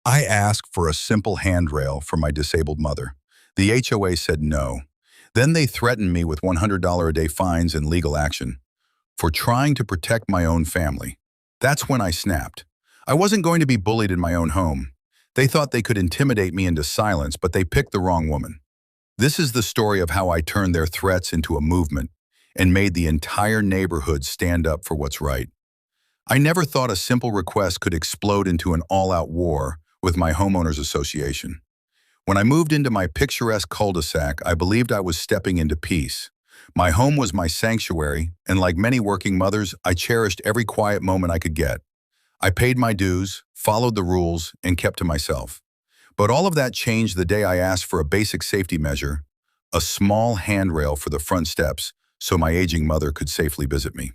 I asked for a simple handrail for my disabled mother. The HOA said no. Then they threatened me with $100 a day fines and legal action for trying to protect my own family. That's when I snapped. I wasn't going to be bullied in my own home. They thought they could intimidate me into silence, but they picked the wrong woman. This is the story of how I turned their threats into a movement and made the entire neighborhood stand up for what's right. I never thought a simple request could explode into an all-out war with my homeowners association. When I moved into my picturesque cul-de-sac, I believed I was stepping into peace. My home was my sanctuary, and like many working mothers, I cherished every quiet moment I could get. I paid my dues, followed the rules, and kept to myself. But all of that changed the day I asked for a basic safety measure, a small handrail for the front steps so my aging mother could safely visit me.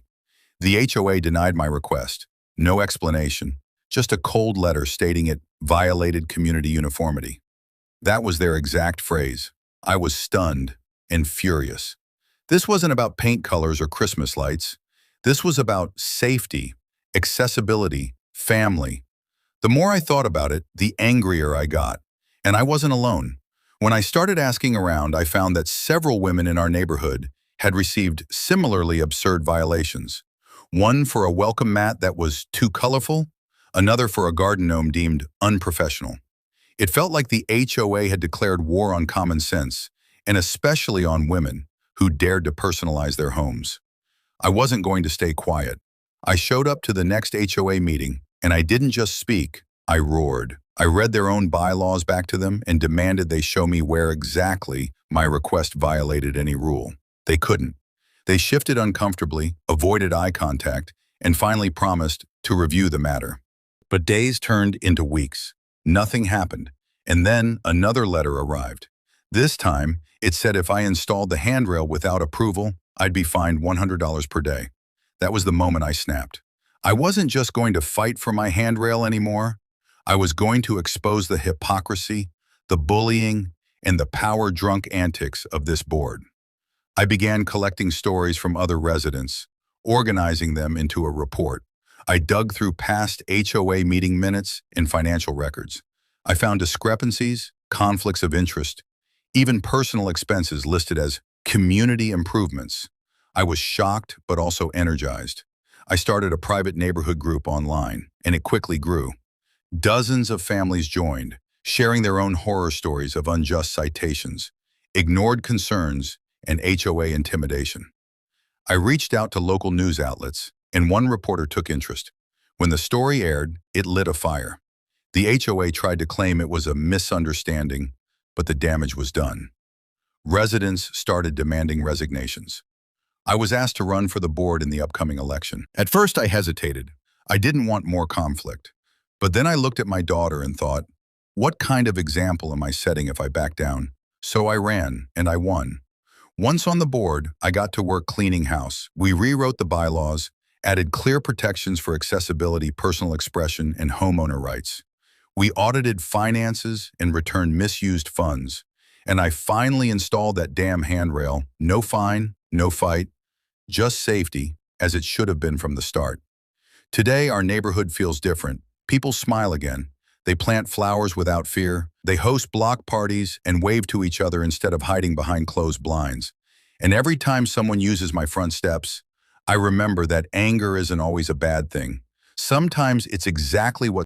The HOA denied my request. No explanation, just a cold letter stating it violated community uniformity. That was their exact phrase. I was stunned and furious. This wasn't about paint colors or Christmas lights. This was about safety, accessibility, family. The more I thought about it, the angrier I got. And I wasn't alone. When I started asking around, I found that several women in our neighborhood had received similarly absurd violations. One for a welcome mat that was too colorful, another for a garden gnome deemed unprofessional. It felt like the HOA had declared war on common sense, and especially on women who dared to personalize their homes. I wasn't going to stay quiet. I showed up to the next HOA meeting, and I didn't just speak, I roared. I read their own bylaws back to them and demanded they show me where exactly my request violated any rule. They couldn't. They shifted uncomfortably, avoided eye contact, and finally promised to review the matter. But days turned into weeks. Nothing happened, and then another letter arrived. This time, it said if I installed the handrail without approval, I'd be fined $100 per day. That was the moment I snapped. I wasn't just going to fight for my handrail anymore. I was going to expose the hypocrisy, the bullying, and the power-drunk antics of this board. I began collecting stories from other residents, organizing them into a report. I dug through past HOA meeting minutes and financial records. I found discrepancies, conflicts of interest, even personal expenses listed as community improvements. I was shocked, but also energized. I started a private neighborhood group online, and it quickly grew. Dozens of families joined, sharing their own horror stories of unjust citations, ignored concerns, and HOA intimidation. I reached out to local news outlets, and one reporter took interest. When the story aired, it lit a fire. The HOA tried to claim it was a misunderstanding, but the damage was done. Residents started demanding resignations. I was asked to run for the board in the upcoming election. At first, I hesitated. I didn't want more conflict. But then I looked at my daughter and thought, what kind of example am I setting if I back down? So I ran, and I won. Once on the board, I got to work cleaning house. We rewrote the bylaws, added clear protections for accessibility, personal expression, and homeowner rights. We audited finances and returned misused funds. And I finally installed that damn handrail. No fine, no fight, just safety, as it should have been from the start. Today, our neighborhood feels different. People smile again. They plant flowers without fear. They host block parties and wave to each other instead of hiding behind closed blinds. And every time someone uses my front steps, I remember that anger isn't always a bad thing. Sometimes it's exactly what